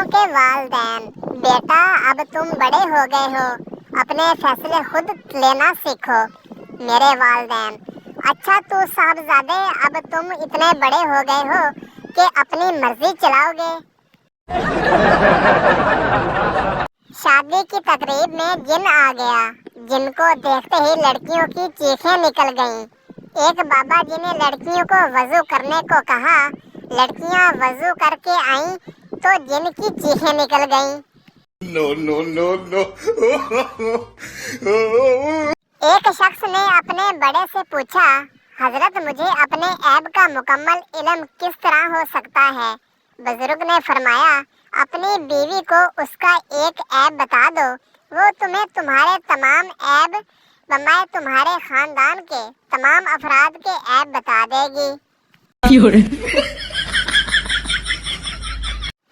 बच्चों के वालिदैन, बेटा अब तुम बड़े हो गए हो, अपने फैसले खुद लेना सीखो। मेरे वालिदैन, अच्छा तो साहबजादे अब तुम इतने बड़े हो गए हो कि अपनी मर्जी चलाओगे। शादी की तकरीब में जिन आ गया, जिनको देखते ही लड़कियों की चीखें निकल गईं। एक बाबा जी ने लड़कियों को वजू करने को कहा, लड़कियां वजू करके आईं तो जिन की चीखें निकल गईं। No, no, no, no. एक शख्स ने अपने बड़े से पूछा, हजरत मुझे अपने ऐब का मुकम्मल इल्म किस तरह हो सकता है? बुजुर्ग ने फरमाया, अपनी बीवी को उसका एक ऐब बता दो, वो तुम्हें तुम्हारे तमाम ऐब बमाए तुम्हारे खानदान के तमाम अफराद के ऐब बता देगी।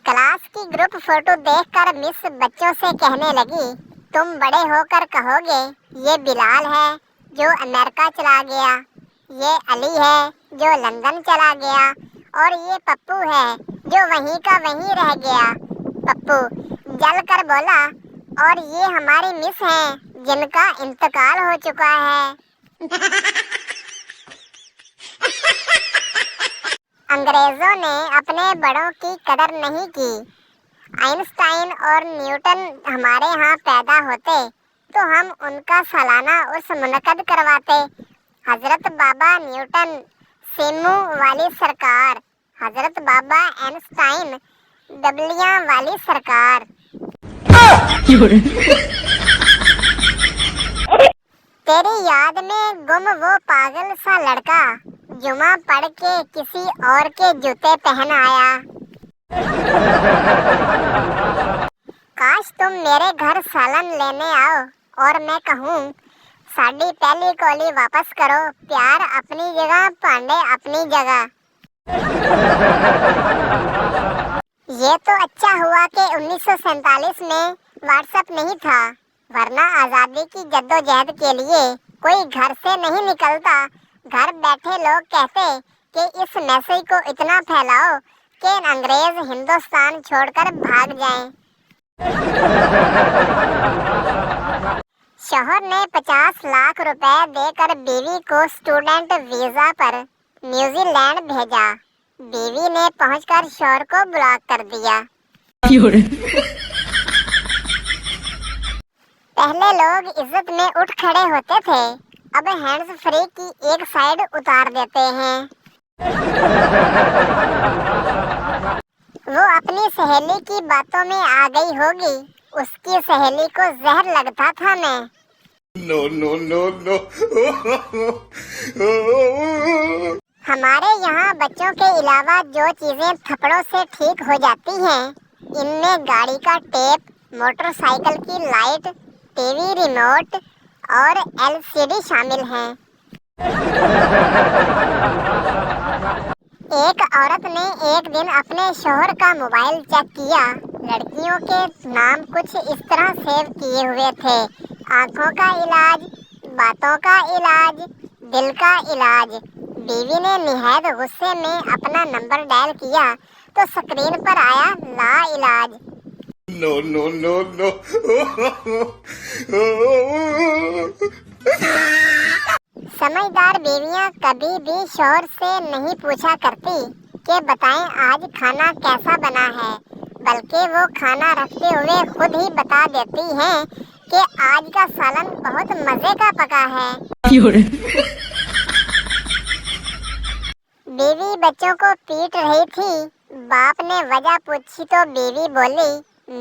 क्लास की ग्रुप फोटो देखकर मिस बच्चों से कहने लगी, तुम बड़े होकर कहोगे ये बिलाल है जो अमेरिका चला गया, ये अली है जो लंदन चला गया, और ये पप्पू है जो वहीं का वहीं रह गया। पप्पू जल कर बोला, और ये हमारी मिस हैं जिनका इंतकाल हो चुका है। अंग्रेजों ने अपने बड़ों की कदर नहीं की। आइंस्टाइन और न्यूटन हमारे यहाँ पैदा होते तो हम उनका सालाना उर्स मुनक़द करवाते। हजरत बाबा न्यूटन, सेमू वाली सरकार, हजरत बाबा आइंस्टाइन, डबलियां वाली सरकार। तेरी याद में गुम वो पागल सा लड़का, जुमा पढ़ के किसी और के जूते पहन आया। काश तुम मेरे घर सालन लेने आओ और मैं कहूँ, साड़ी पहली कोली वापस करो, प्यार अपनी जगह, पांडे अपनी जगह। ये तो अच्छा हुआ कि 1947 में व्हाट्सएप नहीं था, वरना आज़ादी की जद्दोजहद के लिए कोई घर से नहीं निकलता। घर बैठे लोग कहते कि इस मैसेज को इतना फैलाओ कि अंग्रेज हिंदुस्तान छोड़कर भाग जाएं। शौहर ने 50 लाख रुपए देकर बीवी को स्टूडेंट वीजा पर न्यूजीलैंड भेजा। बीवी ने पहुंचकर शौहर को ब्लॉक कर दिया। पहले लोग इज्जत में उठ खड़े होते थे, अब हैंड्स फ्री की एक साइड उतार देते हैं। वो अपनी सहेली की बातों में आ गई होगी, उसकी सहेली को जहर लगता था मैं। No, no, no, no. हमारे यहाँ बच्चों के अलावा जो चीजें थप्पड़ों से ठीक हो जाती हैं, इनमें गाड़ी का टेप, मोटरसाइकिल की लाइट, टीवी रिमोट और एलसीडी शामिल हैं। एक औरत ने एक दिन अपने शौहर का मोबाइल चेक किया, लड़कियों के नाम कुछ इस तरह सेव किए हुए थे, आंखों का इलाज, बातों का इलाज, दिल का इलाज। बीवी ने निहायत गुस्से में अपना नंबर डायल किया तो स्क्रीन पर आया ला इलाज। No, no, no, no. समझदार बीवियां कभी भी शौहर से नहीं पूछा करती कि बताएं आज खाना कैसा बना है, बल्कि वो खाना रखते हुए खुद ही बता देती हैं कि आज का सालन बहुत मजे का पका है। बीवी बच्चों को पीट रही थी, बाप ने वजह पूछी तो बीवी बोली,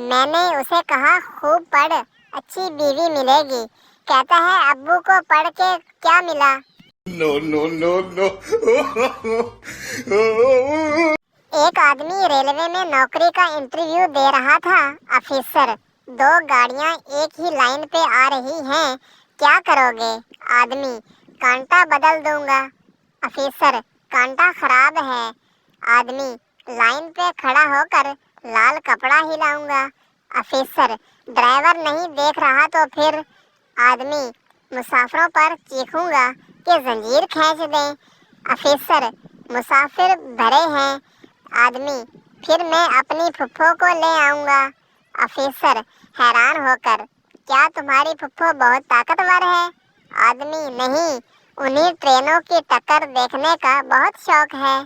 मैंने उसे कहा खूब पढ़, अच्छी बीवी मिलेगी। कहता है अब्बू को पढ़ के क्या मिला? No, no, no, no. एक आदमी रेलवे में नौकरी का इंटरव्यू दे रहा था। ऑफिसर, 2 गाड़ियां एक ही लाइन पे आ रही हैं, क्या करोगे? आदमी, कांटा बदल दूंगा। ऑफिसर, कांटा खराब है। आदमी, लाइन पे खड़ा होकर लाल कपड़ा हिलाऊंगा। ऑफिसर, ड्राइवर नहीं देख रहा तो फिर? आदमी, मुसाफिरों पर चीखूंगा कि जंजीर खींच दें। ऑफिसर, मुसाफिर भरे हैं। आदमी, फिर मैं अपनी फुफ्फो को ले आऊंगा। ऑफिसर हैरान होकर, क्या तुम्हारी फुफ्फो बहुत ताकतवर है? आदमी, नहीं, उन्हीं ट्रेनों की टक्कर देखने का बहुत शौक है।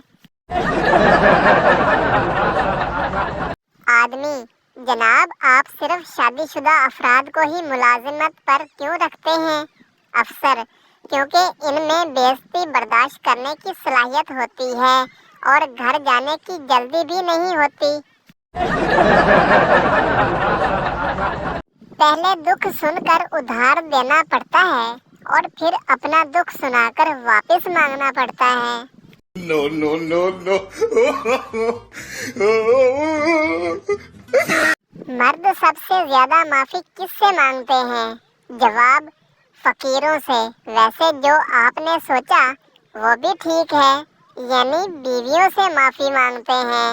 आदमी, जनाब, आप सिर्फ शादीशुदा अफराद को ही मुलाजिमत पर क्यों रखते हैं? अफसर, क्योंकि इनमें बेइज्जती बर्दाश्त करने की सलाहियत होती है और घर जाने की जल्दी भी नहीं होती। पहले दुख सुनकर उधार देना पड़ता है और फिर अपना दुख सुनाकर वापस मांगना पड़ता है। No, no, no, no. मर्द सबसे ज्यादा माफी किससे मांगते हैं? जवाब, फकीरों से। वैसे जो आपने सोचा वो भी ठीक है, यानी बीवियों से माफी मांगते हैं।